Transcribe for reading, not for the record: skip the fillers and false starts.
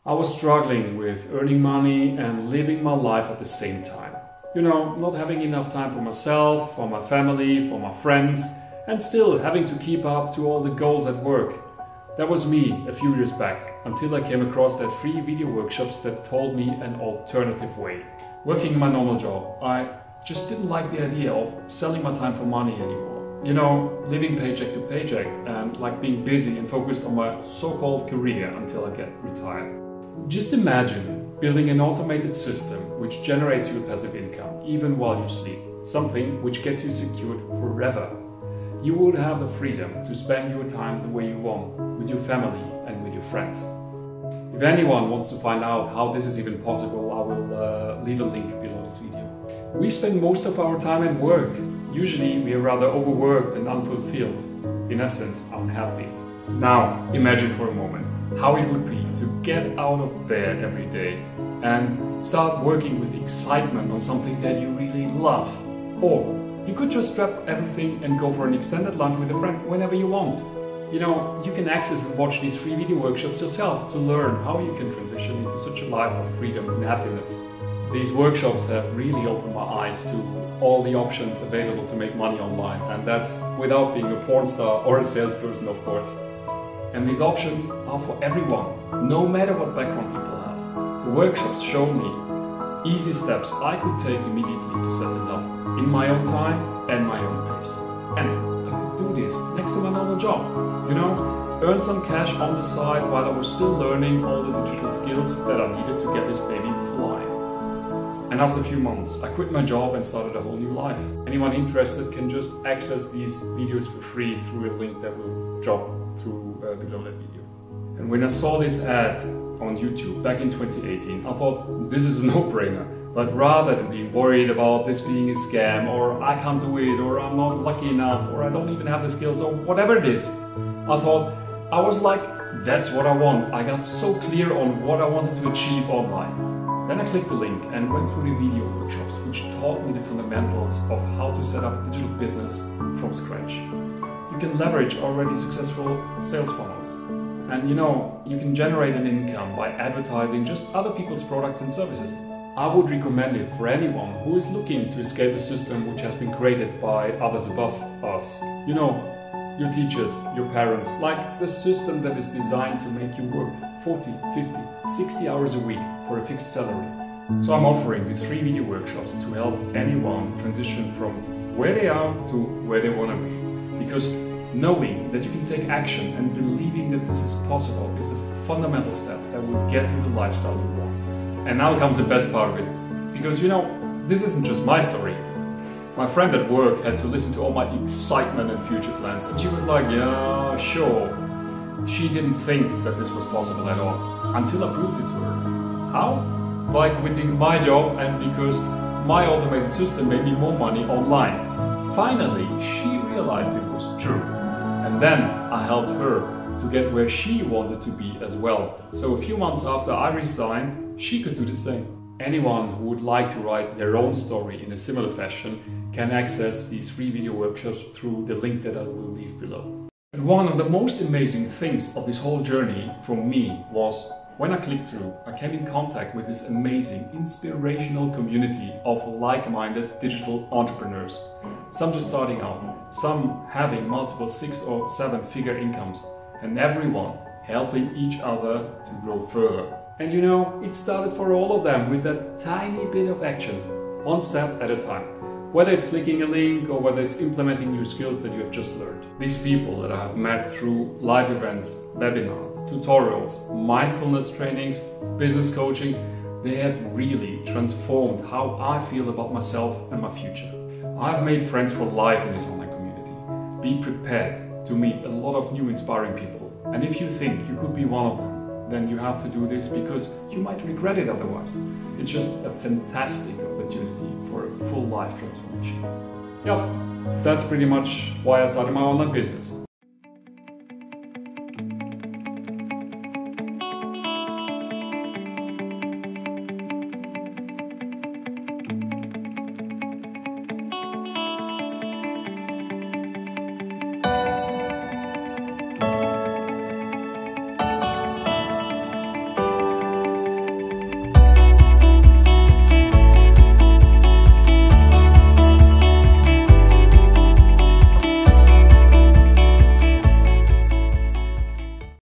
I was struggling with earning money and living my life at the same time. You know, not having enough time for myself, for my family, for my friends, and still having to keep up to all the goals at work. That was me a few years back, until I came across that free video workshops that told me an alternative way. Working in my normal job, I just didn't like the idea of selling my time for money anymore. You know, living paycheck to paycheck and like being busy and focused on my so-called career until I get retired. Just imagine building an automated system which generates you passive income even while you sleep, something which gets you secured forever. You would have the freedom to spend your time the way you want, with your family and with your friends. If anyone wants to find out how this is even possible, I will leave a link below this video. We spend most of our time at work. Usually we are rather overworked and unfulfilled, in essence unhappy. Now imagine for a moment how it would be to get out of bed every day and start working with excitement on something that you really love. Or you could just drop everything and go for an extended lunch with a friend whenever you want. You know, you can access and watch these free video workshops yourself to learn how you can transition into such a life of freedom and happiness. These workshops have really opened my eyes to all the options available to make money online, and that's without being a porn star or a salesperson, of course. And these options are for everyone, no matter what background people have. The workshops show me easy steps I could take immediately to set this up, in my own time and my own pace. And I could do this next to my normal job, you know, earn some cash on the side while I was still learning all the digital skills that I needed to get this baby flying. And after a few months, I quit my job and started a whole new life. Anyone interested can just access these videos for free through a link that will drop through below that video. And when I saw this ad on YouTube back in 2018, I thought this is a no-brainer. But rather than being worried about this being a scam, or I can't do it, or I'm not lucky enough, or I don't even have the skills, or whatever it is, I thought, I was like, that's what I want. I got so clear on what I wanted to achieve online. Then I clicked the link and went through the video workshops, which taught me the fundamentals of how to set up a digital business from scratch. You can leverage already successful sales funnels. And you know, you can generate an income by advertising just other people's products and services. I would recommend it for anyone who is looking to escape a system which has been created by others above us. You know, your teachers, your parents, like the system that is designed to make you work 40, 50, 60 hours a week for a fixed salary. So I'm offering these free video workshops to help anyone transition from where they are to where they want to be. Because knowing that you can take action and believing that this is possible is the fundamental step that will get you the lifestyle you want. And now comes the best part of it. Because you know, this isn't just my story. My friend at work had to listen to all my excitement and future plans, and she was like, yeah, sure. She didn't think that this was possible at all, until I proved it to her. How? By quitting my job, and because my automated system made me more money online. Finally, she realized it was true. And then I helped her to get where she wanted to be as well. So a few months after I resigned, she could do the same. Anyone who would like to write their own story in a similar fashion can access these free video workshops through the link that I will leave below. And one of the most amazing things of this whole journey for me was when I clicked through, I came in contact with this amazing, inspirational community of like-minded digital entrepreneurs. Some just starting out, some having multiple 6- or 7-figure incomes, and everyone helping each other to grow further. And you know, it started for all of them with a tiny bit of action, one step at a time. Whether it's clicking a link or whether it's implementing new skills that you have just learned. These people that I have met through live events, webinars, tutorials, mindfulness trainings, business coachings, they have really transformed how I feel about myself and my future. I've made friends for life in this online community. Be prepared to meet a lot of new inspiring people. And if you think you could be one of them, then you have to do this because you might regret it otherwise. It's just a fantastic opportunity for a full life transformation. Yep, that's pretty much why I started my online business.